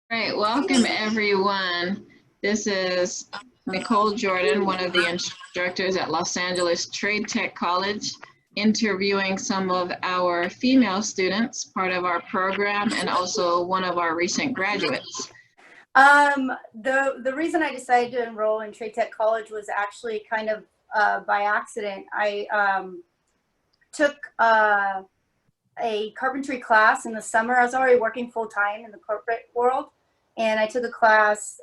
Right, welcome everyone. This is Nicole Jordan, one of the instructors at Los Angeles Trade Tech College, interviewing some of our female students, part of our program, and also one of our recent graduates. The reason I decided to enroll in Trade Tech College was actually kind of by accident. I took a carpentry class in the summer. I was already working full time in the corporate world, and I took a class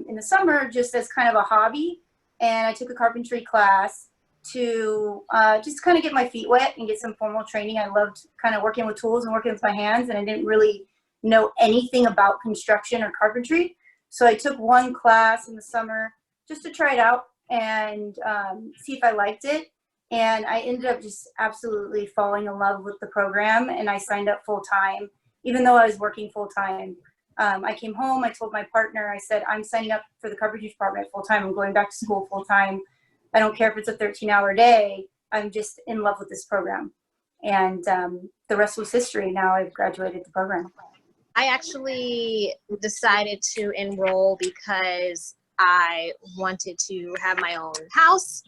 in the summer just as kind of a hobby. And I took a carpentry class to just kind of get my feet wet and get some formal training. I loved kind of working with tools and working with my hands, and I didn't really know anything about construction or carpentry. So I took one class in the summer just to try it out and see if I liked it. And I ended up just absolutely falling in love with the program, and I signed up full time, even though I was working full time. I came home, I told my partner, I said, I'm signing up for the carpentry department full time. I'm going back to school full time. I don't care if it's a 13-hour day. I'm just in love with this program. And the rest was history. Now I've graduated the program. I actually decided to enroll because I wanted to have my own house,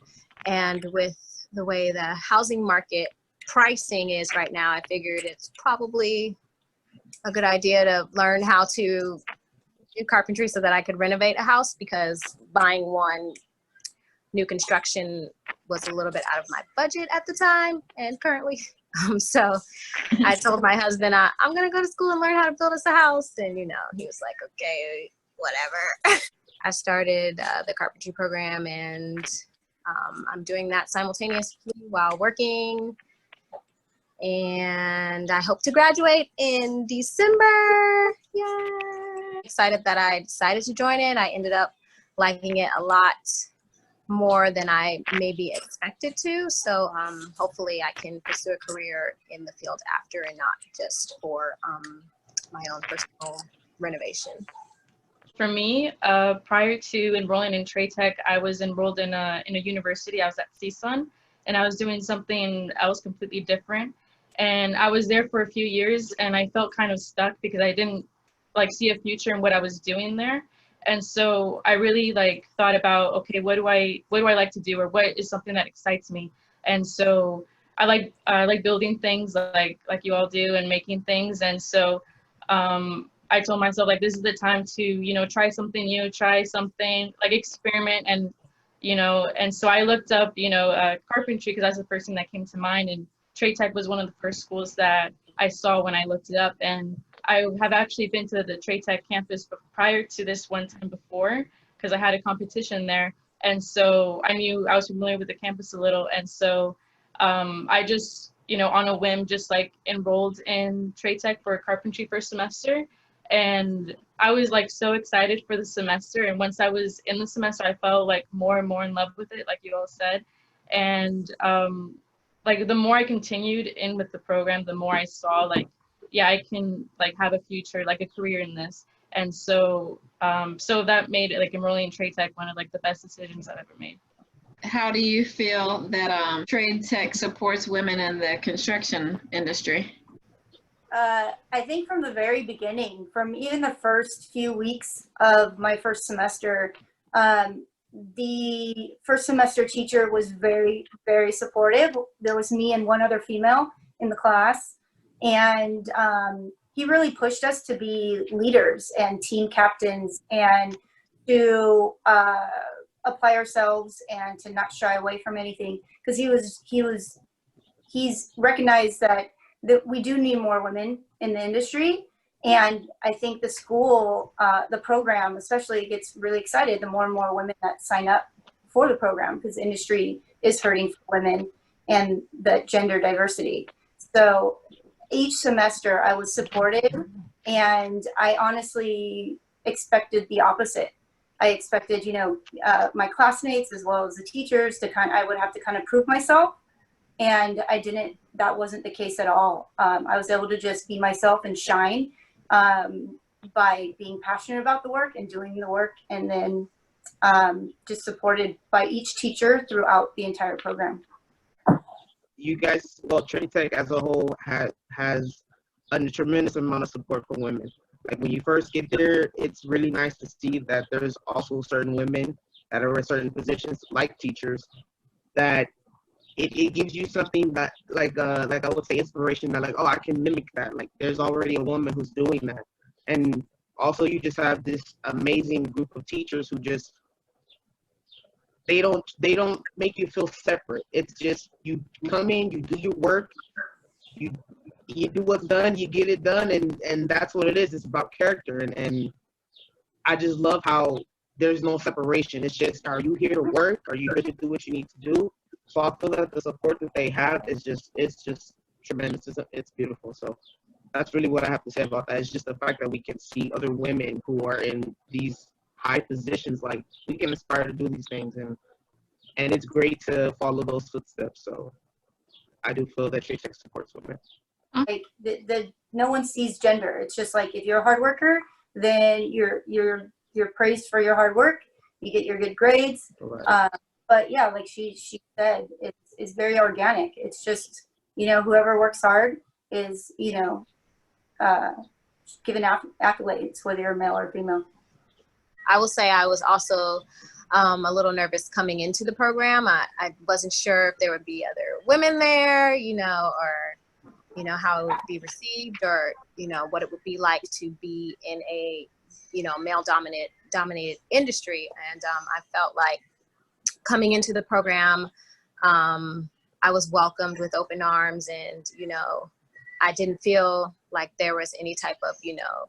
and with the way the housing market pricing is right now, I figured it's probably a good idea to learn how to do carpentry so that I could renovate a house, because buying one new construction was a little bit out of my budget at the time and currently. So I told my husband, I'm going to go to school and learn how to build us a house. And, he was like, okay, whatever. I started the carpentry program, and I'm doing that simultaneously while working. And I hope to graduate in December. Yay! Excited that I decided to join it. I ended up liking it a lot more than I maybe expected to. So hopefully I can pursue a career in the field after, and not just for my own personal renovation. For me, prior to enrolling in Trade Tech, I was enrolled in a university. I was at CSUN, and I was doing something else completely different. And I was there for a few years, and I felt kind of stuck because I didn't see a future in what I was doing there. And so I really thought about, okay, what do I like to do, or what is something that excites me? And so I like building things like you all do, and making things. And so I told myself, this is the time to try something new, try something, experiment. And and so I looked up carpentry, because that's the first thing that came to mind. And Trade Tech was one of the first schools that I saw when I looked it up. And I have actually been to the Trade Tech campus prior to this one time before, because I had a competition there. And so I was familiar with the campus a little. And so I just, on a whim, just enrolled in Trade Tech for carpentry first semester. And I was so excited for the semester. And once I was in the semester, I fell more and more in love with it, like you all said. And the more I continued in with the program, the more I saw yeah, I can have a future, a career in this. And so so that made it enrolling in Trade Tech one of the best decisions I've ever made. How do you feel that Trade Tech supports women in the construction industry? I think from the very beginning, from even the first few weeks of my first semester, the first semester teacher was very, very supportive. There was me and one other female in the class, and he really pushed us to be leaders and team captains, and to apply ourselves and to not shy away from anything, because he's recognized that we do need more women in the industry. And I think the school, the program especially, gets really excited the more and more women that sign up for the program, because the industry is hurting for women and the gender diversity. So each semester I was supported, and I honestly expected the opposite. I expected, my classmates as well as the teachers I would have to kind of prove myself. And I didn't. That wasn't the case at all. I was able to just be myself and shine by being passionate about the work and doing the work, and then just supported by each teacher throughout the entire program. You guys, Trade Tech as a whole has a tremendous amount of support for women. Like when you first get there, it's really nice to see that there's also certain women that are in certain positions, like teachers, that it gives you something that like I would say inspiration, that like, oh, I can mimic that. Like there's already a woman who's doing that. And also you just have this amazing group of teachers who just they don't make you feel separate. It's just you come in, you do your work, you you do what's done, you get it done, and that's what it is. It's about character, and I just love how there's no separation. It's just, are you here to work? Are you here to do what you need to do? So I feel that the support that they have is just, it's just tremendous. It's beautiful. So that's really what I have to say about that. It's just the fact that we can see other women who are in these high positions, like we can aspire to do these things, and it's great to follow those footsteps. So I do feel that Lattc supports women. Like no one sees gender. It's just like, if you're a hard worker, then you're praised for your hard work. You get your good grades. Right. But yeah, like she said, it's very organic. It's just, whoever works hard is, given accolades, whether you're male or female. I will say I was also a little nervous coming into the program. I wasn't sure if there would be other women there, or, how it would be received, or, what it would be like to be in a, male dominated industry. And I felt like coming into the program, I was welcomed with open arms, and, I didn't feel like there was any type of,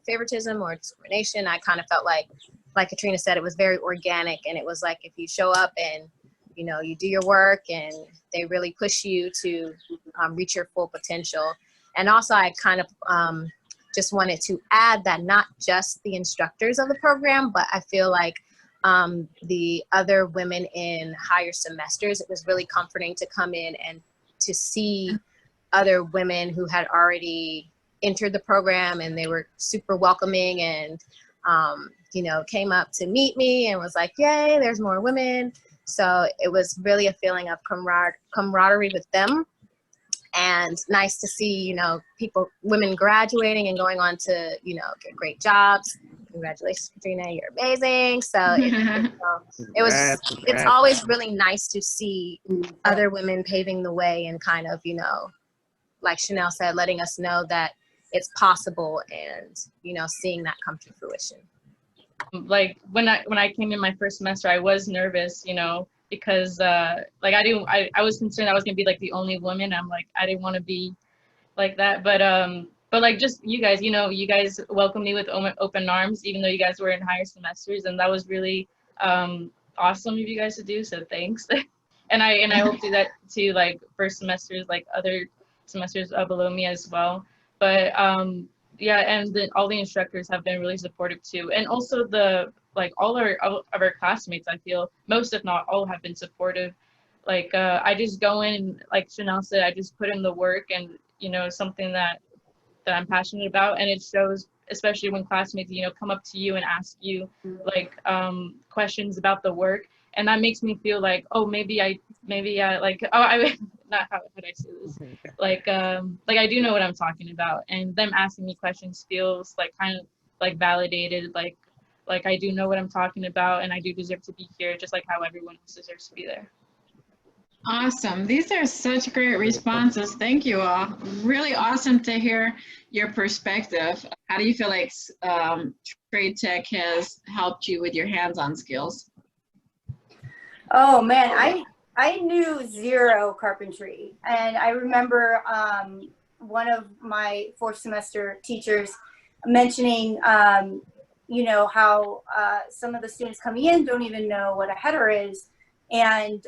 favoritism or discrimination. I kind of felt like Katrina said, it was very organic, and it was like, if you show up and, you do your work, and they really push you to reach your full potential. And also I kind of just wanted to add that not just the instructors of the program, but I feel like the other women in higher semesters, it was really comforting to come in and to see other women who had already entered the program, and they were super welcoming, and came up to meet me and was like, yay, there's more women. So it was really a feeling of camaraderie with them, and nice to see, women graduating and going on to, get great jobs. Congratulations, Katrina, you're amazing. So it's always really nice to see other women paving the way, and kind of, like Chanel said, letting us know that it's possible, and, seeing that come to fruition. Like when I came in my first semester, I was nervous, because I was concerned I was gonna be like the only woman. I'm like, I didn't want to be like that, but like, just you guys, you guys welcomed me with open arms, even though you guys were in higher semesters, and that was really awesome of you guys to do. So thanks. and I hope to do that to like first semesters, like other semesters below me as well. But yeah, and then all the instructors have been really supportive too, and also all of our classmates, I feel most, if not all, have been supportive. Like I just go in, and like Chanel said, I just put in the work, and something that I'm passionate about, and it shows, especially when classmates come up to you and ask you like questions about the work, and that makes me feel like, oh, maybe I like, oh, I not how would I say this, like I do know what I'm talking about, and them asking me questions feels like kind of like validated, like I do know what I'm talking about, and I do deserve to be here, just like how everyone else deserves to be there. Awesome. These are such great responses. Thank you all. Really awesome to hear your perspective. How do you feel like Trade Tech has helped you with your hands-on skills? Oh man, I knew zero carpentry, and I remember one of my fourth semester teachers mentioning how some of the students coming in don't even know what a header is, and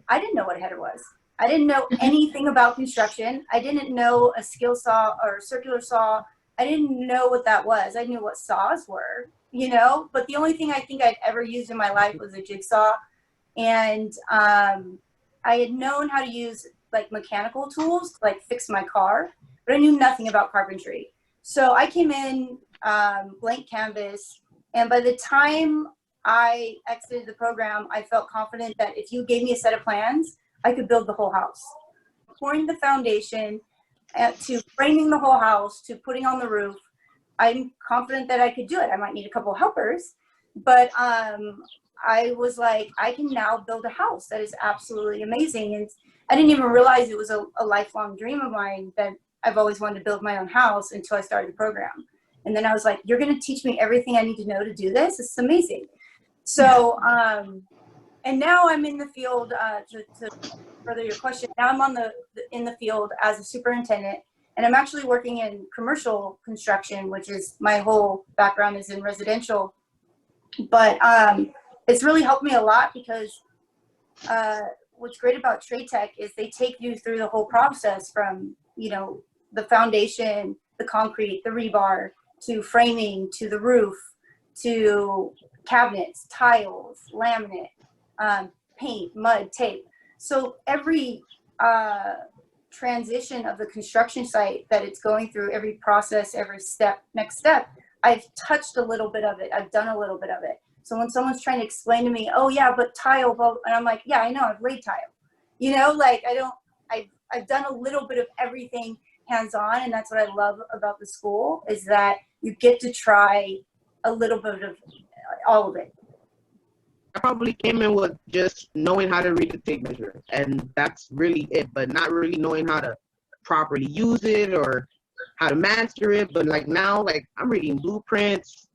I didn't know what a header was. I didn't know anything about construction. I didn't know a skill saw or a circular saw. I didn't know what that was. I knew what saws were, but the only thing I think I'd ever used in my life was a jigsaw. And I had known how to use like mechanical tools to like fix my car, but I knew nothing about carpentry. So I came in blank canvas, and by the time I exited the program, I felt confident that if you gave me a set of plans, I could build the whole house. Pouring the foundation, to framing the whole house, to putting on the roof, I'm confident that I could do it. I might need a couple of helpers, but I was like, I can now build a house that is absolutely amazing. And I didn't even realize it was a lifelong dream of mine that I've always wanted to build my own house until I started the program. And then I was like, you're going to teach me everything I need to know to do this? This is amazing. So, and now I'm in the field, to further your question, now I'm in the field as a superintendent, and I'm actually working in commercial construction, which is my whole background is in residential. But it's really helped me a lot because what's great about Trade Tech is they take you through the whole process from, you know, the foundation, the concrete, the rebar, to framing, to the roof, to cabinets, tiles, laminate, paint, mud, tape. So every transition of the construction site that it's going through, every process, every step, next step, I've touched a little bit of it. I've done a little bit of it. So when someone's trying to explain to me, oh yeah, but tile, and I'm like, yeah, I know, I've laid tile. You know, like I've done a little bit of everything hands-on, and that's what I love about the school is that you get to try a little bit of all of it. I probably came in with just knowing how to read the tape measure, and that's really it, but not really knowing how to properly use it or how to master it. But like now, like I'm reading blueprints,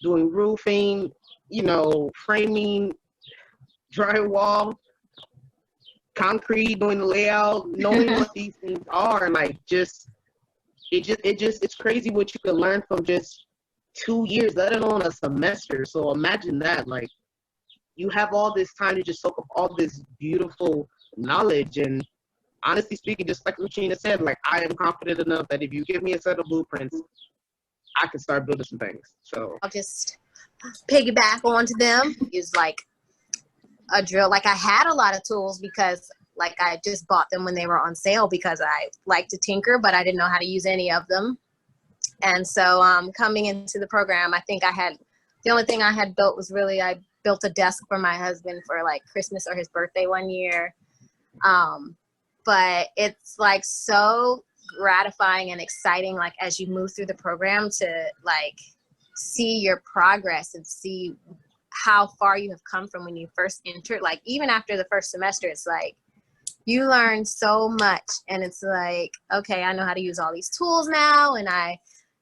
doing roofing, you know, framing, drywall, concrete, doing the layout, knowing what these things are, and like it's crazy what you can learn from just 2 years, let alone a semester. So imagine that, like you have all this time to just soak up all this beautiful knowledge. And honestly speaking, just like Regina said, like I am confident enough that if you give me a set of blueprints, I can start building some things. So I'll just piggyback onto them. Use like a drill. Like I had a lot of tools because like I just bought them when they were on sale because I like to tinker, but I didn't know how to use any of them. And so coming into the program, I think the only thing I had built was really, I built a desk for my husband for like Christmas or his birthday one year. But it's like so gratifying and exciting, like as you move through the program to like see your progress and see how far you have come from when you first entered. Like even after the first semester, it's like you learn so much, and it's like, okay, I know how to use all these tools now, and I,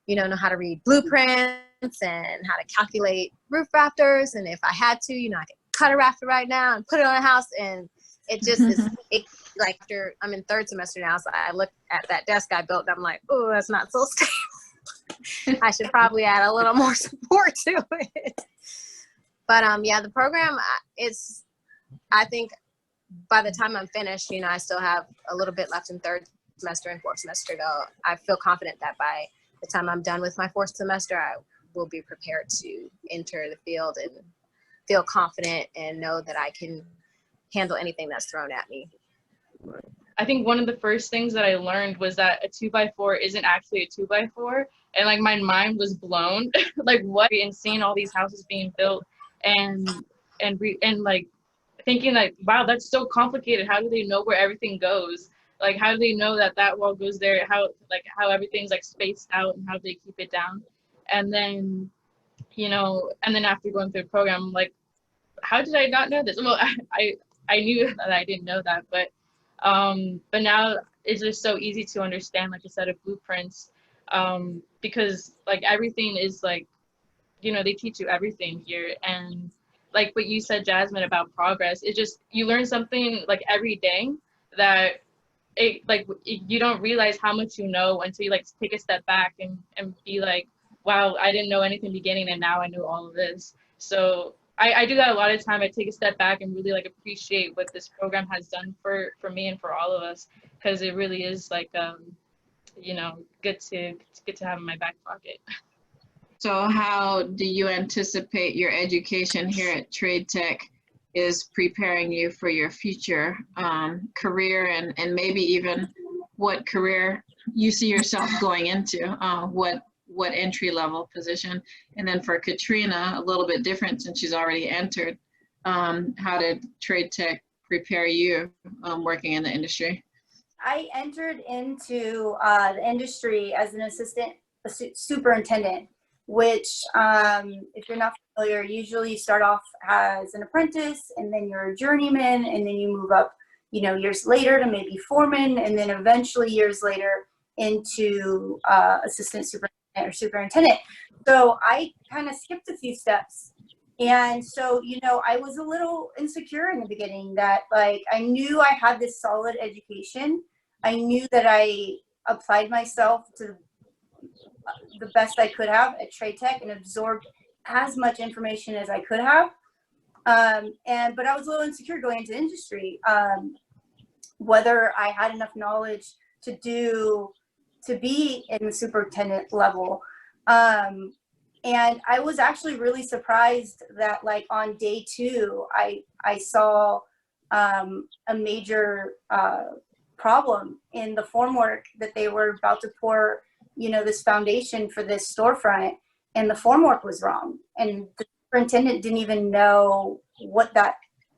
you know how to read blueprints and how to calculate roof rafters, and if I had to, you know, I could cut a rafter right now and put it on a house, and it just is. Like after I'm in third semester now, so I look at that desk I built, and I'm like, oh, that's not so stable. I should probably add a little more support to it. But yeah, the program, I think by the time I'm finished, you know, I still have a little bit left in third semester and fourth semester, though. I feel confident that by the time I'm done with my fourth semester, I will be prepared to enter the field and feel confident and know that I can handle anything that's thrown at me. I think one of the first things that I learned was that a 2x4 isn't actually a 2x4, and like my mind was blown. Like what? And seeing all these houses being built, and like thinking like, wow, that's so complicated. How do they know where everything goes? Like how do they know that that wall goes there? How everything's like spaced out, and how do they keep it down? And then, you know, and then after going through the program, I'm like, how did I not know this? Well, I knew that I didn't know that, but now it's just so easy to understand, like a set of blueprints, because like everything is like, you know, they teach you everything here. And like what you said, Jasmine, about progress, it just, you learn something like every day that you don't realize how much you know until you like take a step back and be like, wow, I didn't know anything beginning, and now I know all of this. So I do that a lot of time. I take a step back and really like appreciate what this program has done for me and for all of us, because it really is like you know, good to have in my back pocket. So how do you anticipate your education here at Trade Tech is preparing you for your future career, and maybe even what career you see yourself going into, what entry level position? And then for Katrina, a little bit different since she's already entered, how did Trade Tech prepare you working in the industry? I entered into the industry as an assistant a superintendent, which, if you're not familiar, usually you start off as an apprentice, and then you're a journeyman, and then you move up, you know, years later to maybe foreman, and then eventually years later into assistant superintendent or superintendent. So I kind of skipped a few steps. And so, you know, I was a little insecure in the beginning that, like, I knew I had this solid education. I knew that I applied myself to the best I could have at Trade Tech and absorbed as much information as I could have. But I was a little insecure going into industry, whether I had enough knowledge to be in the superintendent level. And I was actually really surprised that, like, on day 2, I saw a major problem in the formwork that they were about to pour, you know, this foundation for this storefront, and the formwork was wrong. And the superintendent didn't even know what that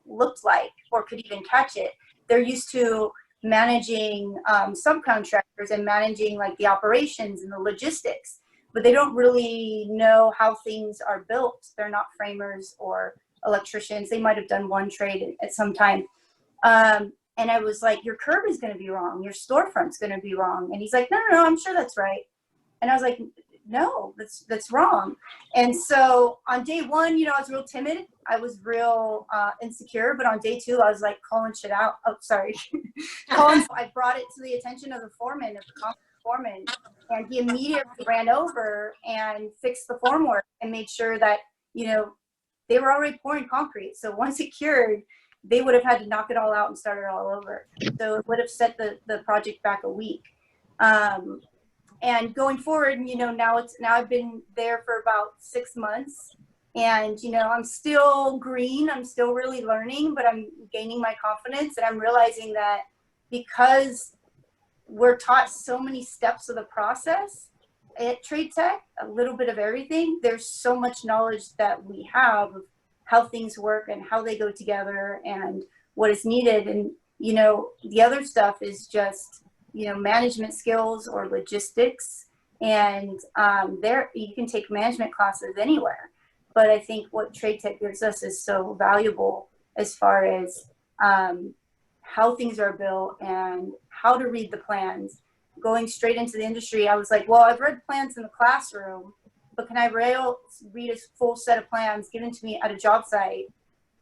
looked like or could even catch it. They're used to managing subcontractors and managing, like, the operations and the logistics, but they don't really know how things are built. They're not framers or electricians. They might have done one trade at some time. And I was like, your curb is going to be wrong. Your storefront's going to be wrong. And he's like, no, I'm sure that's right. And I was like, no, that's wrong. And so on day 1, you know, I was real timid. I was real insecure. But on day 2, I was like calling shit out. Oh, sorry. I brought it to the attention of the foreman, of the concrete foreman. And he immediately ran over and fixed the formwork and made sure that, you know, they were already pouring concrete. So once it cured, they would have had to knock it all out and start it all over. So it would have set the project back a week. And going forward, you know, now I've been there for about 6 months, and, you know, I'm still green. I'm still really learning, but I'm gaining my confidence, and I'm realizing that because we're taught so many steps of the process at Trade Tech, a little bit of everything, there's so much knowledge that we have of how things work and how they go together and what is needed. And, you know, the other stuff is just, you know, management skills or logistics. And there you can take management classes anywhere. But I think what Trade Tech gives us is so valuable as far as how things are built and how to read the plans. Going straight into the industry, I was like, well, I've read plans in the classroom, but can I read a full set of plans given to me at a job site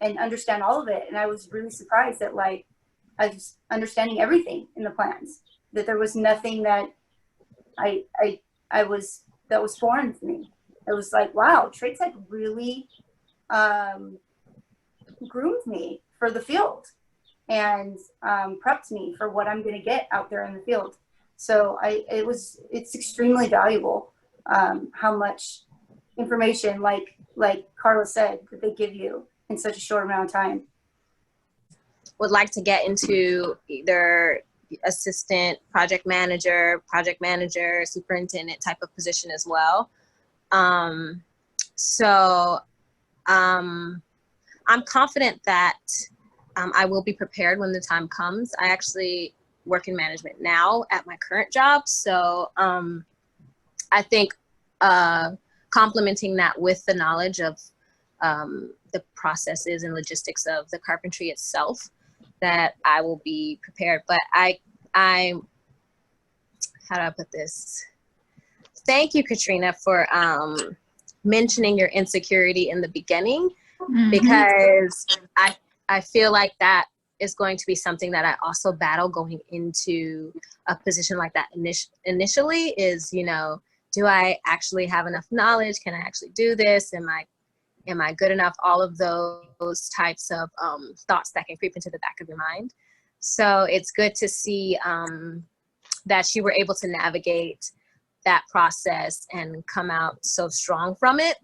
and understand all of it? And I was really surprised that, like, I was understanding everything in the plans, that there was nothing that that was foreign to me. It was like, wow, Trade Tech really groomed me for the field and prepped me for what I'm going to get out there in the field. So it's extremely valuable how much information, like Carla said, that they give you in such a short amount of time. Would like to get into either assistant project manager, superintendent type of position as well. So I'm confident that I will be prepared when the time comes. I actually work in management now at my current job. So I think complementing that with the knowledge of the processes and logistics of the carpentry itself, that I will be prepared. But I how do I put this? Thank you, Katrina, for mentioning your insecurity in the beginning, because I feel like that is going to be something that I also battle going into a position like that initially is, you know, do I actually have enough knowledge? Can I actually do this? Am I good enough? All of those types of thoughts that can creep into the back of your mind. So it's good to see that you were able to navigate that process and come out so strong from it.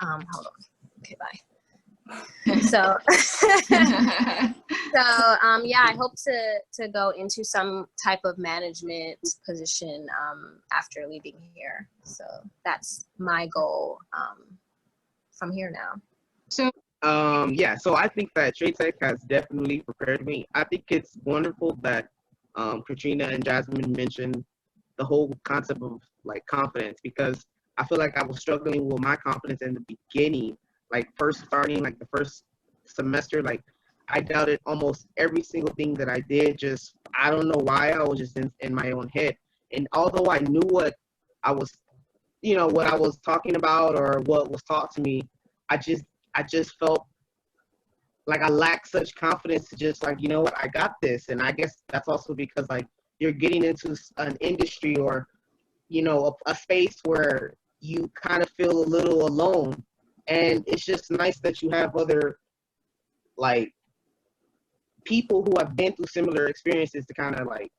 Hold on. Okay, bye. So, yeah, I hope to go into some type of management position after leaving here. So that's my goal from here now. So yeah, so I think that Trade Tech has definitely prepared me. I think it's wonderful that Katrina and Jasmine mentioned the whole concept of like confidence, because I feel like I was struggling with my confidence in the beginning, like first starting, like the first semester, like I doubted almost every single thing that I did. Just, I don't know why, I was just in my own head. And although I knew what I was, what I was talking about or what was taught to me, I just felt like I lacked such confidence to just like, you know what, I got this. And I guess that's also because like you're getting into an industry or, a space where you kind of feel a little alone. And it's just nice that you have other like people who have been through similar experiences to kind of like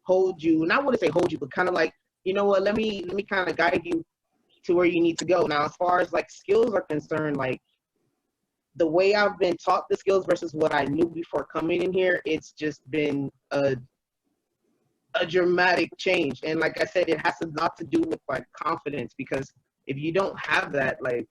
hold you, and I wouldn't say hold you, but kind of like, you know what, let me kind of guide you to where you need to go. Now, as far as like skills are concerned, like the way I've been taught the skills versus what I knew before coming in here, it's just been a dramatic change. And like I said, it has a lot to do with like confidence, because if you don't have that, like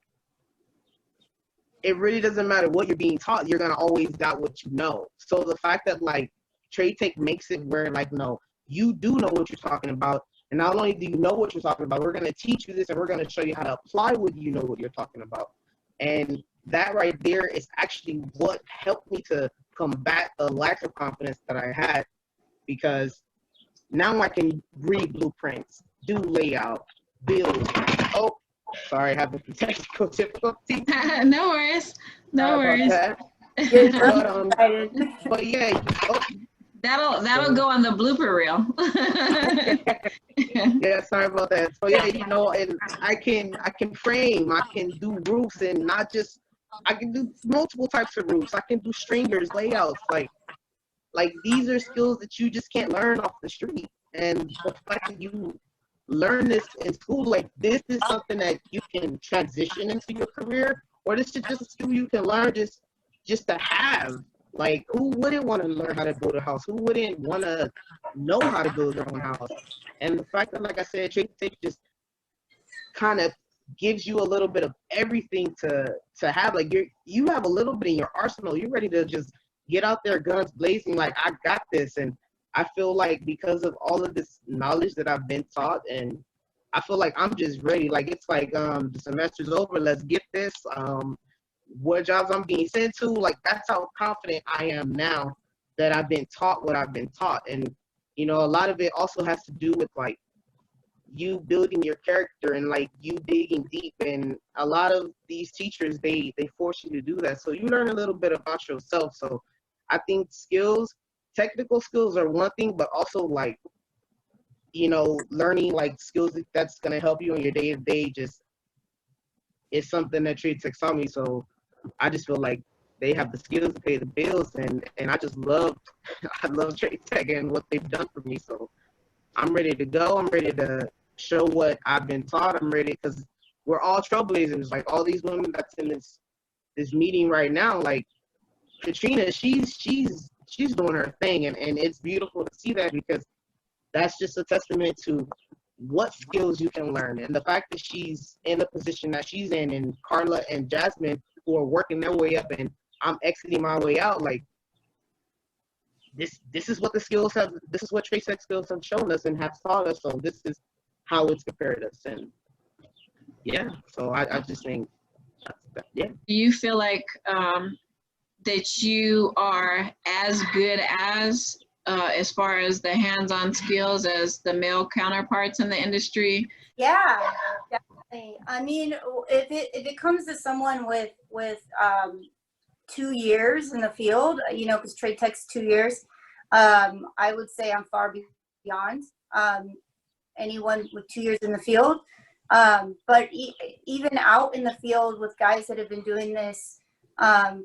it really doesn't matter what you're being taught, you're gonna always doubt what you know. So the fact that like Trade Tech makes it where like, no, you do know what you're talking about, and not only do you know what you're talking about, we're gonna teach you this and we're gonna show you how to apply what you know what you're talking about. And that right there is actually what helped me to combat the lack of confidence that I had, because now I can read blueprints, do layout, build. Oh, sorry, having some technical difficulties. No worries. No worries. But yeah, that'll go on the blooper reel. Yeah, sorry about that. So yeah, and I can frame, I can do roofs, and not just, I can do multiple types of roofs. I can do stringers, layouts, like these are skills that you just can't learn off the street. And the fact that you learn this in school, like this is something that you can transition into your career, or this is just a skill you can learn just to have. Like, who wouldn't want to learn how to build a house? Who wouldn't want to know how to build their own house? And the fact that, like I said, Trade Tech just kind of gives you a little bit of everything to have. Like you have a little bit in your arsenal. You're ready to just get out there, guns blazing, like I got this. And I feel like because of all of this knowledge that I've been taught, and I feel like I'm just ready. Like it's like the semester's over, let's get this. What jobs I'm being sent to, like that's how confident I am now that I've been taught what I've been taught. And a lot of it also has to do with like you building your character and like you digging deep. And a lot of these teachers, they force you to do that, so you learn a little bit about yourself. So I think technical skills are one thing, but also like learning like skills that's going to help you in your day-to-day just is something that Trade Tech taught me. So I just feel like they have the skills to pay the bills, and I just love I love Trade Tech and what they've done for me. So I'm ready to go. I'm ready to show what I've been taught. I'm ready, because we're all trailblazers. Like all these women that's in this meeting right now, like Katrina, she's doing her thing, and it's beautiful to see that, because that's just a testament to what skills you can learn. And the fact that she's in the position that she's in, and Carla and Jasmine who are working their way up, and I'm exiting my way out, like this is what the skills have, this is what Trade Tech skills have shown us and have taught us. So this is how it's prepared us. And yeah, so I just think yeah. Do you feel like that you are as good as far as the hands-on skills as the male counterparts in the industry? Yeah, definitely. I mean, if it comes to someone with 2 years in the field, because Trade Tech's 2 years, I would say I'm far beyond anyone with 2 years in the field. But even out in the field with guys that have been doing this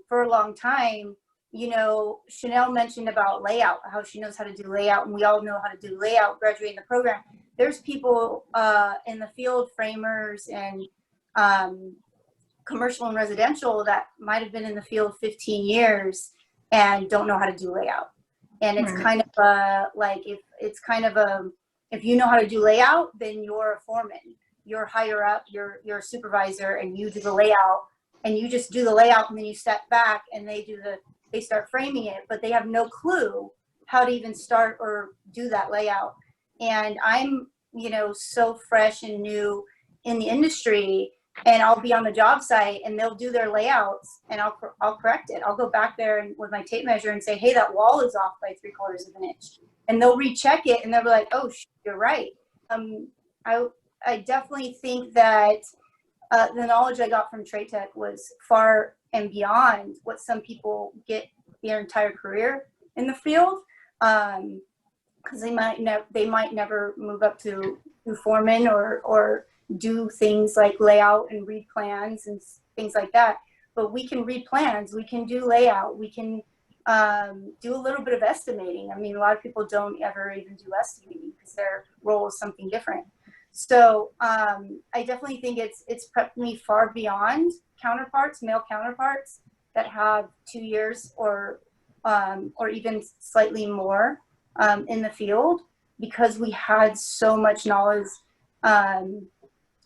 for a long time, Chanel mentioned about layout, how she knows how to do layout, and we all know how to do layout, graduating the program. There's people in the field, framers and commercial and residential, that might have been in the field 15 years and don't know how to do layout. And it's kind of like, if you know how to do layout, then you're a foreman, you're higher up, you're a supervisor, and you do the layout, and you just do the layout, and then you step back and they start framing it, but they have no clue how to even start or do that layout. And I'm you know, so fresh and new in the industry, and I'll be on the job site and they'll do their layouts and I'll correct it. I'll go back there and with my tape measure and say, hey, that wall is off by 3/4 of an inch. And they'll recheck it and they'll be like, oh, you're right. I definitely think that the knowledge I got from Trade Tech was far and beyond what some people get their entire career in the field, because they might never move up to foreman or do things like layout and read plans and things like that. But we can read plans, we can do layout, we can do a little bit of estimating. I mean, a lot of people don't ever even do estimating because their role is something different. So I definitely think it's prepped me far beyond counterparts, male counterparts that have 2 years or even slightly more in the field, because we had so much knowledge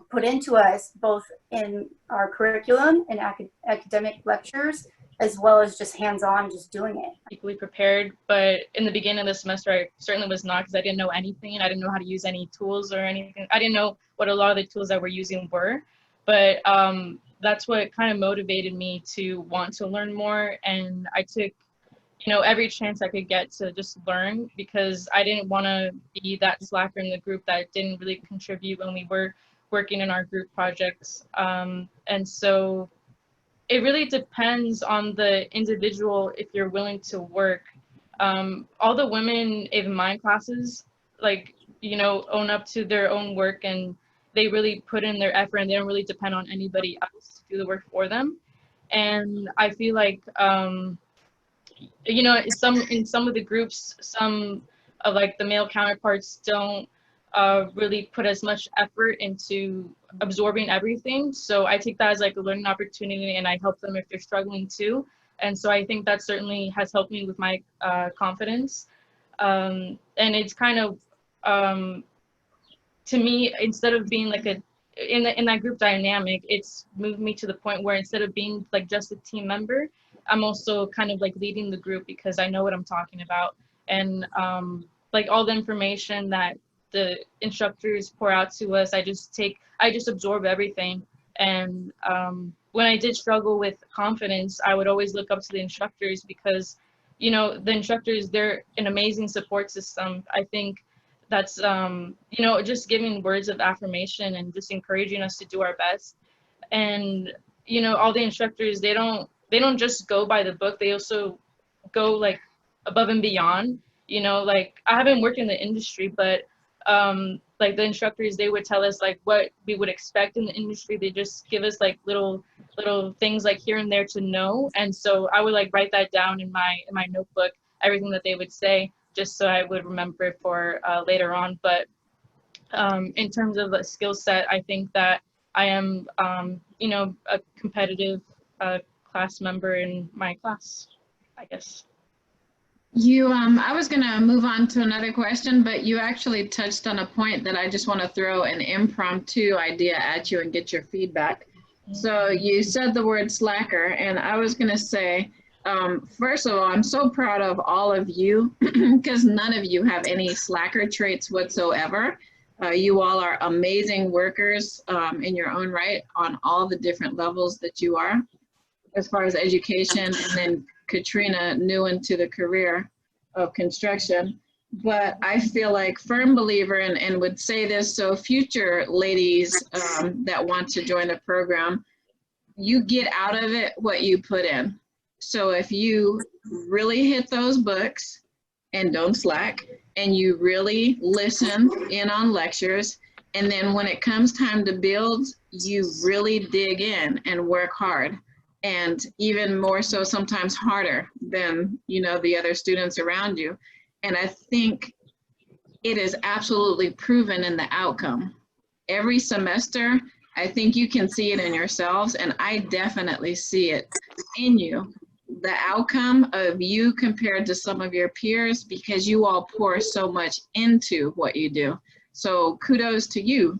put into us, both in our curriculum and academic lectures, as well as just hands-on, just doing it. Equally prepared, but in the beginning of the semester, I certainly was not, because I didn't know anything. I didn't know how to use any tools or anything. I didn't know what a lot of the tools that we're using were, but that's what kind of motivated me to want to learn more. And I took, you know, every chance I could get to just learn, because I didn't want to be that slacker in the group that didn't really contribute when we were working in our group projects. And so it really depends on the individual if you're willing to work. All the women in my classes, like, you know, own up to their own work, and they really put in their effort, and they don't really depend on anybody else to do the work for them. And I feel like, you know, in some of the groups, some of like the male counterparts don't really put as much effort into absorbing everything. So I take that as like a learning opportunity, and I help them if they're struggling too. And so I think that certainly has helped me with my confidence. And it's kind of, to me, instead of being like in that group dynamic, it's moved me to the point where instead of being like just a team member, I'm also kind of like leading the group, because I know what I'm talking about. And like all the information that the instructors pour out to us, I just absorb everything. And when I did struggle with confidence, I would always look up to the instructors, because, you know, the instructors, they're an amazing support system. I think that's, you know, just giving words of affirmation and just encouraging us to do our best. And, you know, all the instructors, they don't just go by the book. They also go like above and beyond. You know, like I haven't worked in the industry, but like the instructors, they would tell us like what we would expect in the industry. They just give us like little things like here and there to know. And so I would like write that down in my notebook, everything that they would say, just so I would remember it for later on. But in terms of a skill set, I think that I am, you know, a competitive class member in my class, I guess. I was gonna move on to another question, but you actually touched on a point that I just want to throw an impromptu idea at you and get your feedback. So you said the word slacker, and I was gonna say, first of all, I'm so proud of all of you, because none of you have any slacker traits whatsoever. You all are amazing workers in your own right on all the different levels that you are, as far as education, and then Katrina new into the career of construction. But I feel like firm believer, and would say this, so future ladies that want to join the program, you get out of it what you put in. So if you really hit those books and don't slack, and you really listen in on lectures, and then when it comes time to build, you really dig in and work hard, and even more so sometimes harder than, you know, the other students around you. And I think it is absolutely proven in the outcome. Every semester, I think you can see it in yourselves, and I definitely see it in you. The outcome of you compared to some of your peers, because you all pour so much into what you do. So kudos to you.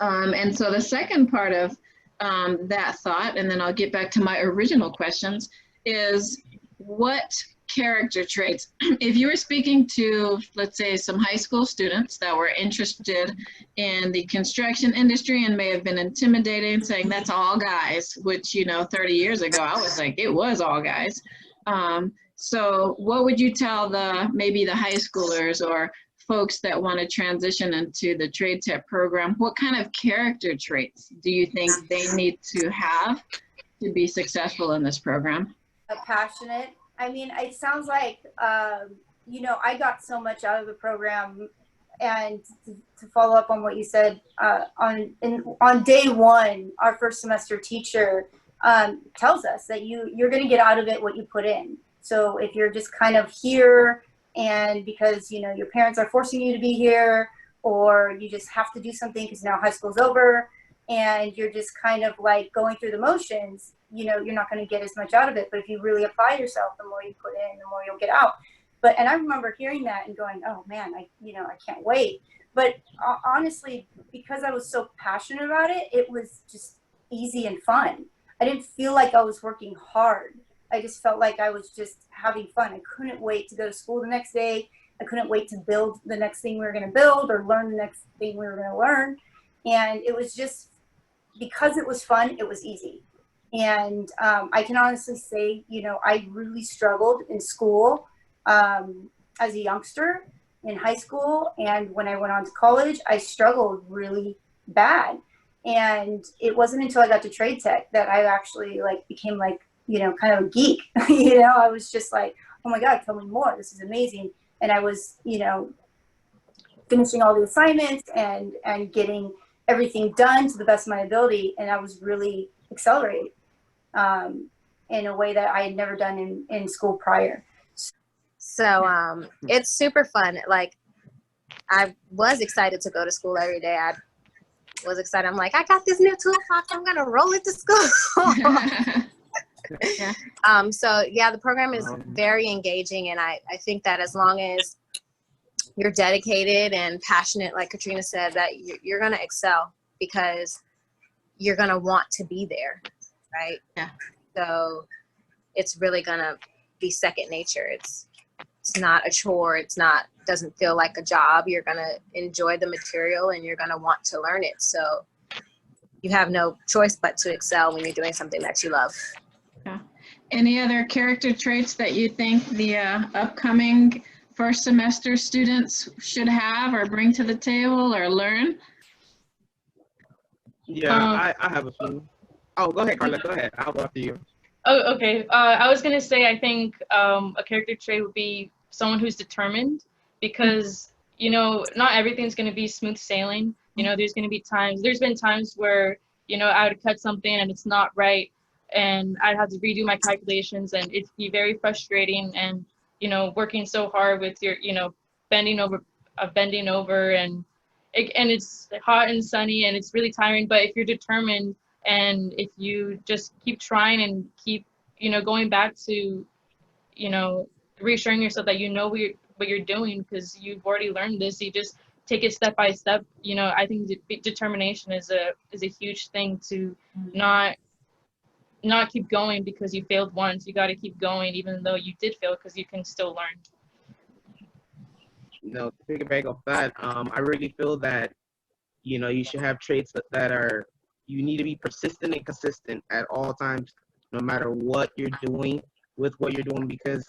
And so the second part of that thought, and then I'll get back to my original questions, is what character traits. If you were speaking to, let's say, some high school students that were interested in the construction industry and may have been intimidated, saying that's all guys, which, you know, 30 years ago, I was like, it was all guys. So what would you tell maybe the high schoolers or folks that want to transition into the trade tech program? What kind of character traits do you think they need to have to be successful in this program? Passionate. I mean, it sounds like, you know, I got so much out of the program. And to follow up on what you said, on day one, our first semester teacher tells us that you're going to get out of it what you put in. So if you're just kind of here and because, you know, your parents are forcing you to be here, or you just have to do something because now high school's over and you're just kind of like going through the motions, you know, you're not going to get as much out of it. But if you really apply yourself, the more you put in, the more you'll get out. And I remember hearing that and going, oh man, I can't wait. But honestly, because I was so passionate about it, it was just easy and fun. I didn't feel like I was working hard. I just felt like I was just having fun. I couldn't wait to go to school the next day. I couldn't wait to build the next thing we were going to build or learn the next thing we were going to learn. And it was just, because it was fun, it was easy. And I can honestly say, you know, I really struggled in school as a youngster in high school. And when I went on to college, I struggled really bad. And it wasn't until I got to trade tech that I actually became you know, kind of a geek. You know, I was just like, oh my God, tell me more. This is amazing. And I was, you know, finishing all the assignments and getting everything done to the best of my ability. And I was really accelerated in a way that I had never done in school prior. So it's super fun. Like, I was excited to go to school every day. I was excited. I'm like, I got this new toolbox. I'm gonna roll it to school. Yeah. So yeah, the program is very engaging, and I think that as long as you're dedicated and passionate, like Katrina said, that you're gonna excel because you're gonna want to be there, right? Yeah. So it's really gonna be second nature. It's not a chore. Doesn't feel like a job. You're gonna enjoy the material and you're gonna want to learn it. So you have no choice but to excel when you're doing something that you love. Yeah. Any other character traits that you think the upcoming first semester students should have or bring to the table or learn? Yeah, I have a few. Oh, go ahead, Carla. Go ahead. I'll go after you. Oh, okay. I was gonna say, I think a character trait would be someone who's determined, because, you know, not everything's gonna be smooth sailing. You know, there's been times where, you know, I would cut something and it's not right, and I'd have to redo my calculations, and it'd be very frustrating. And, you know, working so hard with your, you know, bending over, and it's hot and sunny and it's really tiring. But if you're determined and if you just keep trying and keep, you know, going back to, you know, reassuring yourself that you know what you're doing because you've already learned this, you just take it step by step. You know, I think determination is a huge thing to not keep going because you failed once. You got to keep going even though you did fail, because you can still learn. You know, to piggyback off that, I really feel that, you know, you should have traits that are, you need to be persistent and consistent at all times, no matter what you're doing with what you're doing, because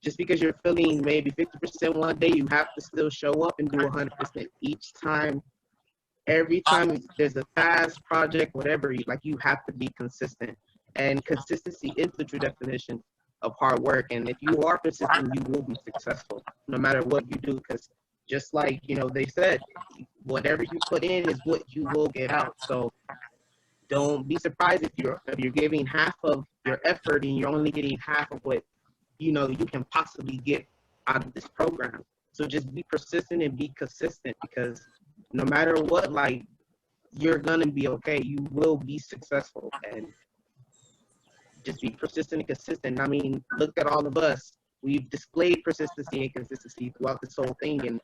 just because you're feeling maybe 50% one day, you have to still show up and do 100% each time. Every time there's a task, project, whatever, you have to be consistent. And consistency is the true definition of hard work. And if you are persistent, you will be successful, no matter what you do. Because just like, you know, they said, whatever you put in is what you will get out. So don't be surprised if you're giving half of your effort and you're only getting half of what, you know, you can possibly get out of this program. So just be persistent and be consistent, because no matter what, you're gonna be okay. You will be successful, and just be persistent and consistent. I mean, look at all of us. We've displayed persistency and consistency throughout this whole thing. And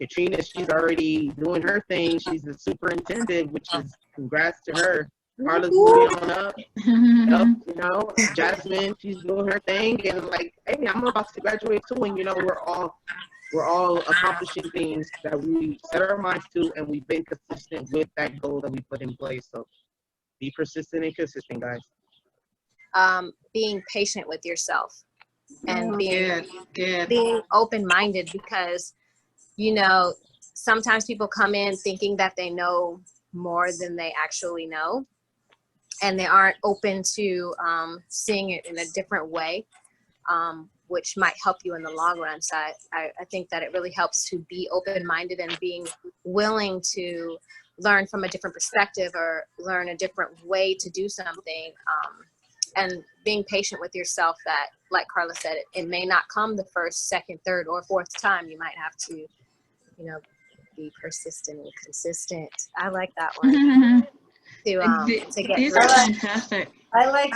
Katrina, she's already doing her thing. She's the superintendent, which is congrats to her. Carla's moving on up. Yep, you know, Jasmine, she's doing her thing, and like, hey, I'm about to graduate too, and you know, we're all accomplishing things that we set our minds to, and we've been consistent with that goal that we put in place. So be persistent and consistent, guys. Being patient with yourself and Good. being open-minded, because you know, sometimes people come in thinking that they know more than they actually know, and they aren't open to seeing it in a different way, which might help you in the long run. So I think that it really helps to be open-minded and being willing to learn from a different perspective or learn a different way to do something, and being patient with yourself, that, like Carla said, it may not come the first, second, third, or fourth time. You might have to, you know, be persistent and consistent. I like that one. To get These through are it. fantastic. I like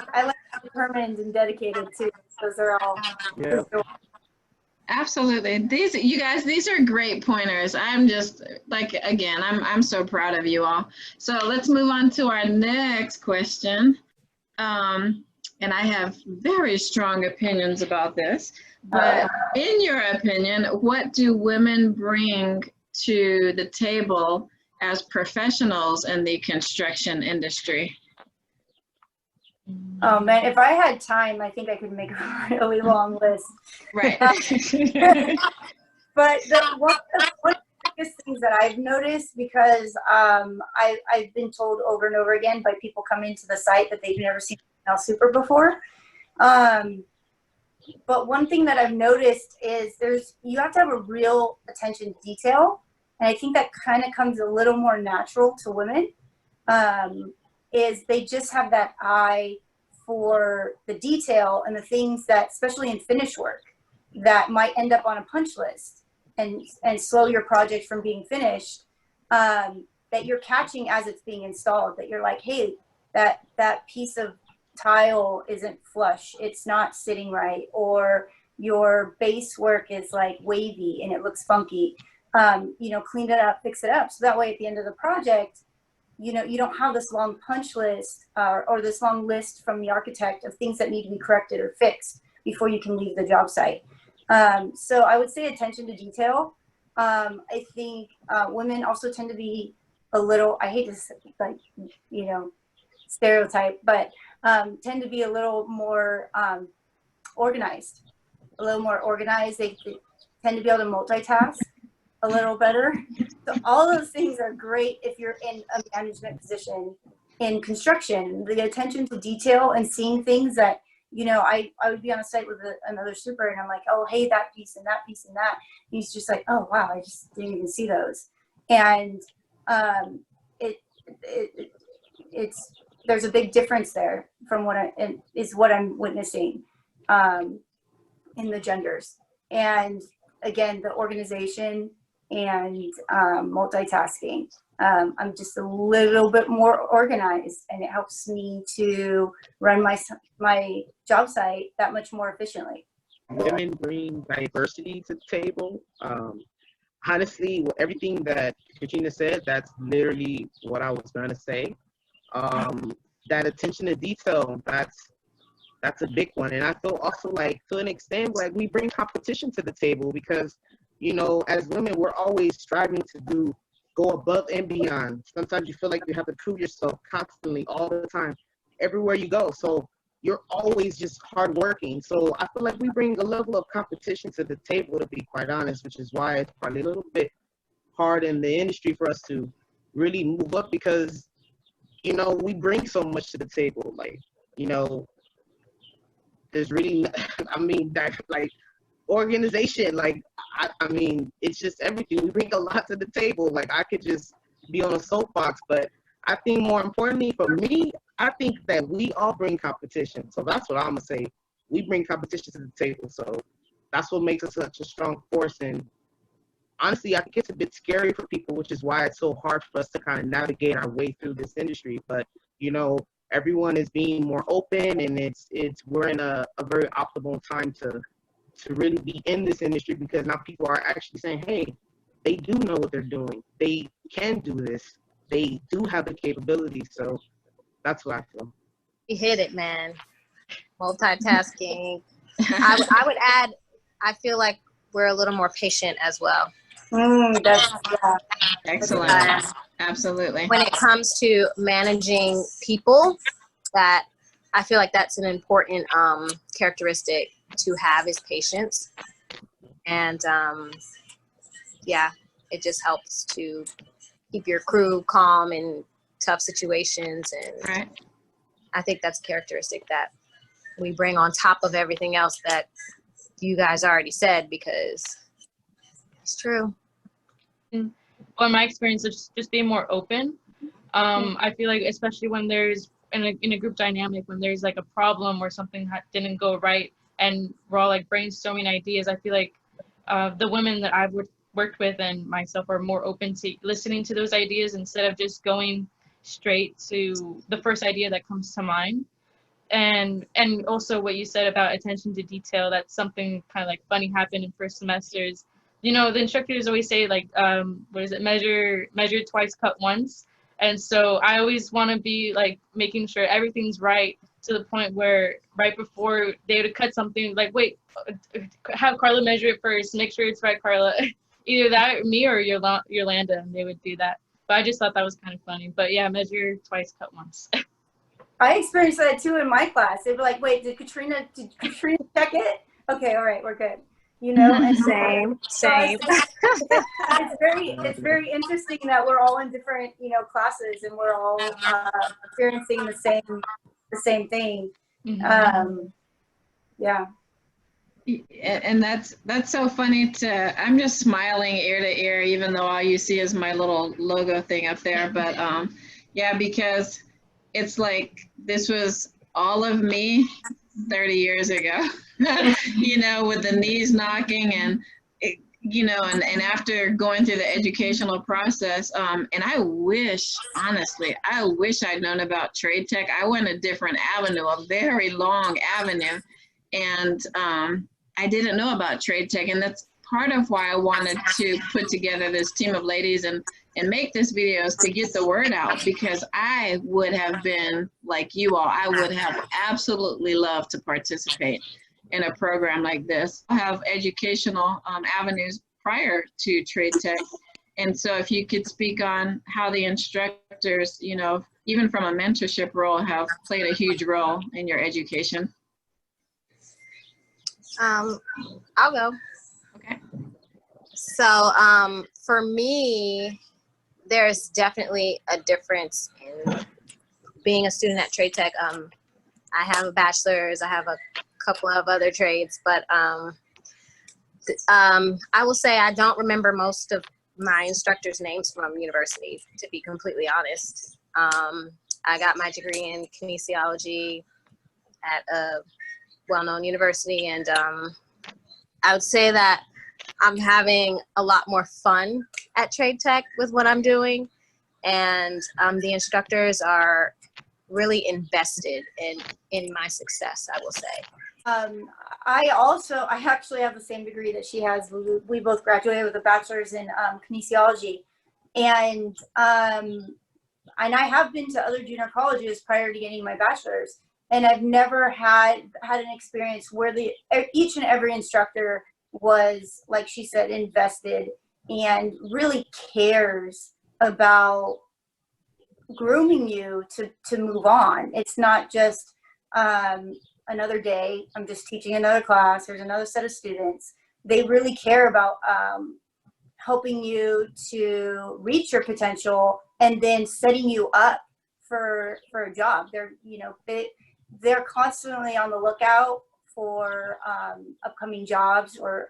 determined and dedicated too. Those are all. Yeah. Absolutely. You guys, these are great pointers. I'm just like, again, I'm so proud of you all. So let's move on to our next question. And I have very strong opinions about this, but in your opinion, what do women bring to the table as professionals in the construction industry? Oh man, if I had time, I think I could make a really long list. Right. But one of the biggest things that I've noticed, because I've been told over and over again by people coming to the site that they've never seen a super before. But one thing that I've noticed is you have to have a real attention to detail. And I think that kind of comes a little more natural to women, is they just have that eye for the detail and the things that, especially in finish work, that might end up on a punch list and slow your project from being finished, that you're catching as it's being installed, that you're like, hey, that piece of tile isn't flush, it's not sitting right, or your base work is like wavy and it looks funky. You know, clean it up, fix it up, so that way at the end of the project, you know, you don't have this long punch list or this long list from the architect of things that need to be corrected or fixed before you can leave the job site. So I would say attention to detail. I think women also tend to be a little, I hate to say, like, you know, stereotype, but tend to be a little more organized. They tend to be able to multitask a little better. So all those things are great if you're in a management position in construction. The attention to detail and seeing things that, you know, I would be on a site with another super and I'm like, oh, hey, that piece and that piece and that. And he's just like, oh, wow, I just didn't even see those. And there's a big difference there from what I'm witnessing in the genders. And again, the organization and multitasking. I'm just a little bit more organized, and it helps me to run my job site that much more efficiently. Women bring diversity to the table. Honestly, with everything that Katrina said, that's literally what I was going to say. That attention to detail, that's a big one. And I feel also like, to an extent, like we bring competition to the table because, you know, as women, we're always striving to go above and beyond. Sometimes you feel like you have to prove yourself constantly, all the time, everywhere you go. So you're always just hardworking. So I feel like we bring a level of competition to the table, to be quite honest, which is why it's probably a little bit hard in the industry for us to really move up because, you know, we bring so much to the table. Like, you know, there's really, I mean, that, like, organization, like, I mean, it's just everything. We bring a lot to the table. Like, I could just be on a soapbox, but I think more importantly for me, I think that we all bring competition. So that's what I'm gonna say. We bring competition to the table. So that's what makes us such a strong force. And honestly, I think it's a bit scary for people, which is why it's so hard for us to kind of navigate our way through this industry. But, you know, everyone is being more open, and we're in a very optimal time to really be in this industry, because now people are actually saying, hey, they do know what they're doing. They can do this. They do have the capabilities. So That's what I feel. You hit it, man. Multitasking. I would add, I feel like we're a little more patient as well. That's, yeah. Excellent. Absolutely. When it comes to managing people, that I feel like that's an important characteristic to have is patience. And yeah, it just helps to keep your crew calm in tough situations. And Right. I think that's a characteristic that we bring on top of everything else that you guys already said, because it's true. Well, in my experience, it's just being more open. I feel like, especially when there's in a group dynamic, when there's like a problem or something that didn't go right, and we're all like brainstorming ideas, I feel like the women that I've worked with and myself are more open to listening to those ideas instead of just going straight to the first idea that comes to mind. And also what you said about attention to detail, that's something kind of like funny happened in first semesters. You know, the instructors always say like, what is it, measure twice, cut once. And so I always want to be like making sure everything's right, to the point where right before they would cut something, like, wait, have Carla measure it first, make sure it's right, Carla. Either that, or me, or Yolanda, and they would do that. But I just thought that was kind of funny. But yeah, measure twice, cut once. I experienced that too in my class. They'd be like, wait, did Katrina check it? Okay, all right, we're good. You know, and Same. it's very interesting that we're all in different, you know, classes, and we're all experiencing the same thing. Yeah. And that's so funny I'm just smiling ear to ear, even though all you see is my little logo thing up there. But yeah, because it's like this was all of me 30 years ago, you know, with the knees knocking and, you know, and after going through the educational process, and I wish, honestly, I wish I'd known about trade tech. I went a different avenue, a very long avenue, and I didn't know about trade tech, and that's part of why I wanted to put together this team of ladies and make this videos to get the word out, because I would have been like you all. I would have absolutely loved to participate in a program like this. I have educational avenues prior to trade tech. And so if you could speak on how the instructors, you know, even from a mentorship role, have played a huge role in your education. I'll go. Okay. So for me, there's definitely a difference in being a student at Trade Tech. I have a bachelor's, I have a couple of other trades, but I will say I don't remember most of my instructors' names from university, to be completely honest. I got my degree in kinesiology at a well-known university, and I would say that I'm having a lot more fun at Trade Tech with what I'm doing, and the instructors are really invested in my success, I will say. I actually have the same degree that she has. We both graduated with a bachelor's in kinesiology, and I have been to other junior colleges prior to getting my bachelor's, and I've never had an experience where each and every instructor was, like she said, invested and really cares about grooming you to move on. It's not just another day, I'm just teaching another class, there's another set of students. They really care about helping you to reach your potential and then setting you up for a job. They're constantly on the lookout for upcoming jobs or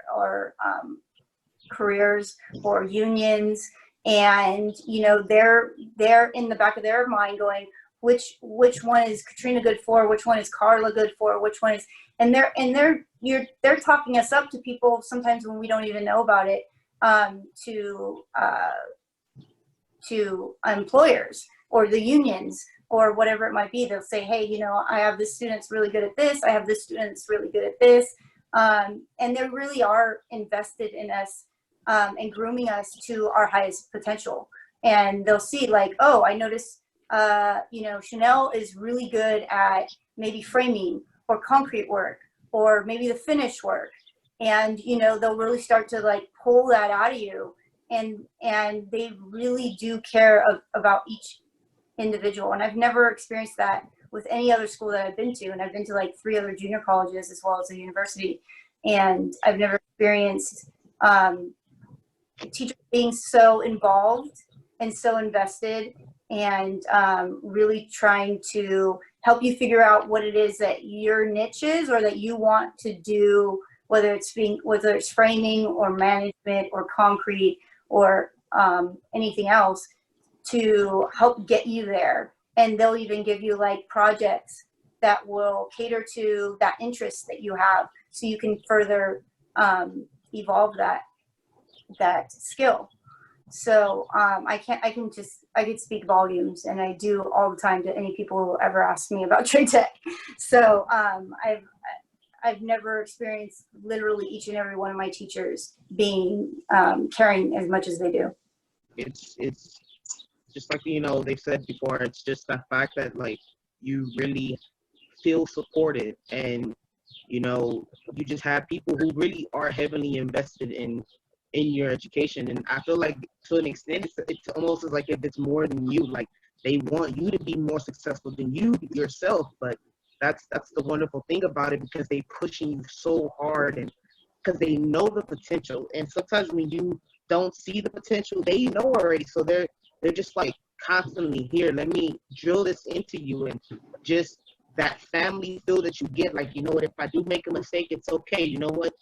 careers or unions, and they're in the back of their mind going, which one is Katrina good for, which one is Carla good for, which one is, and they're talking us up to people sometimes when we don't even know about it, to employers or the unions or whatever it might be. They'll say, hey, I have this student's really good at this, I have this student's really good at this, and they really are invested in us and grooming us to our highest potential. And they'll see, like, oh, I noticed you know, Chanel is really good at maybe framing or concrete work or maybe the finish work. And, you know, they'll really start to like pull that out of you. And they really do care about each individual. And I've never experienced that with any other school that I've been to. And I've been to like 3 other junior colleges as well as a university. And I've never experienced teachers being so involved and so invested and really trying to help you figure out what it is that your niche is or that you want to do, whether it's framing or management or concrete or anything else, to help get you there. And they'll even give you like projects that will cater to that interest that you have, so you can further evolve that skill. So I could speak volumes, and I do all the time to any people who ever ask me about trade tech. So I've never experienced literally each and every one of my teachers being caring as much as they do. It's just like, you know, they've said before, it's just the fact that like you really feel supported, and you know, you just have people who really are heavily invested in your education. And I feel like to an extent it's almost as like if it's more than you, like they want you to be more successful than you yourself. But that's the wonderful thing about it, because they pushing you so hard, and because they know the potential. And sometimes when you don't see the potential, they know already, so they're just like constantly, here, let me drill this into you. And just that family feel that you get, like, you know what, if I do make a mistake, it's okay, you know what,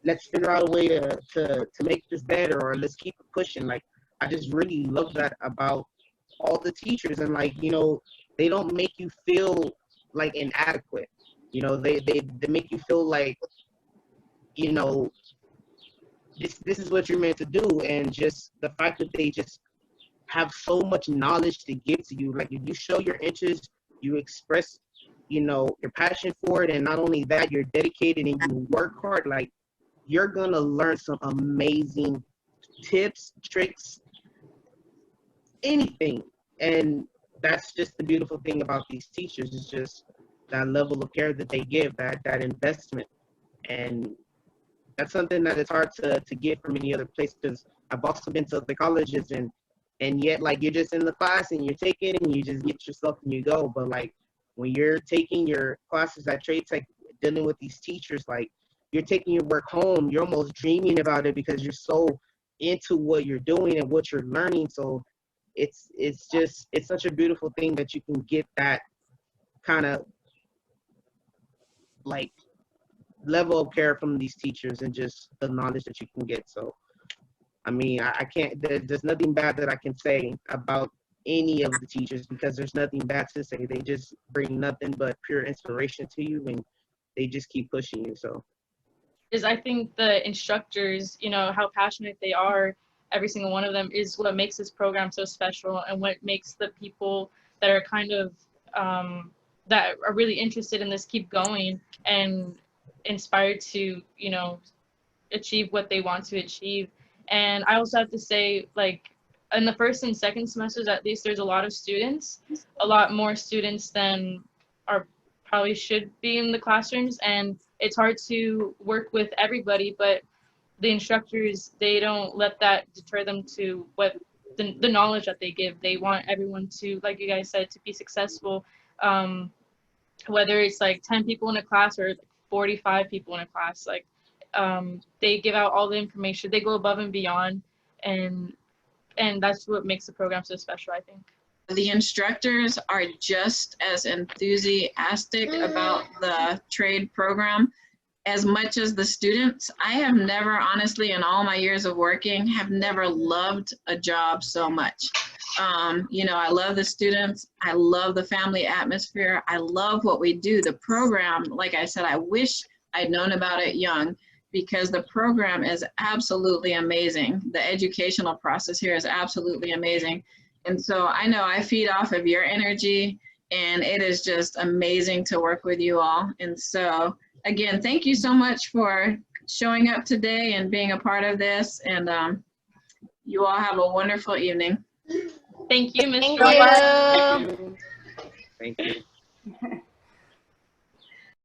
let's figure out a way to make this better, or let's keep it pushing. Like, I just really love that about all the teachers. And like, you know, they don't make you feel like inadequate. You know, they make you feel like, you know, this is what you're meant to do. And just the fact that they just have so much knowledge to give to you, like if you show your interest, you express, you know, your passion for it, and not only that, you're dedicated and you work hard, like you're gonna learn some amazing tips, tricks, anything. And that's just the beautiful thing about these teachers, is just that level of care that they give, that investment. And that's something that is hard to get from any other place, because I've also been to the colleges, and yet like you're just in the class and you're taking it and you just get yourself and you go. But like when you're taking your classes at Trade Tech, dealing with these teachers, like you're taking your work home, you're almost dreaming about it because you're so into what you're doing and what you're learning. So it's such a beautiful thing that you can get that kind of like level of care from these teachers, and just the knowledge that you can get. So I mean, I can't, there's nothing bad that I can say about any of the teachers, because there's nothing bad to say. They just bring nothing but pure inspiration to you, and they just keep pushing you. So I think the instructors, you know, how passionate they are, every single one of them, is what makes this program so special, and what makes the people that are kind of that are really interested in this keep going and inspired to, you know, achieve what they want to achieve. And I also have to say, like, in the first and second semesters, at least, there's a lot of students, a lot more students than are probably should be in the classrooms. And it's hard to work with everybody, but the instructors, they don't let that deter them to what the knowledge that they give. They want everyone to, like you guys said, to be successful. Whether it's like 10 people in a class or 45 people in a class, like, they give out all the information, they go above and beyond, and that's what makes the program so special, I think. The instructors are just as enthusiastic about the trade program as much as the students. I have never, honestly, in all my years of working, have never loved a job so much. You know, I love the students. I love the family atmosphere. I love what we do. The program, like I said, I wish I'd known about it young, because the program is absolutely amazing. The educational process here is absolutely amazing. And so I know I feed off of your energy, and it is just amazing to work with you all. And so again, thank you so much for showing up today and being a part of this. And you all have a wonderful evening. Thank you, Ms. Thank Joy. you. Thank you.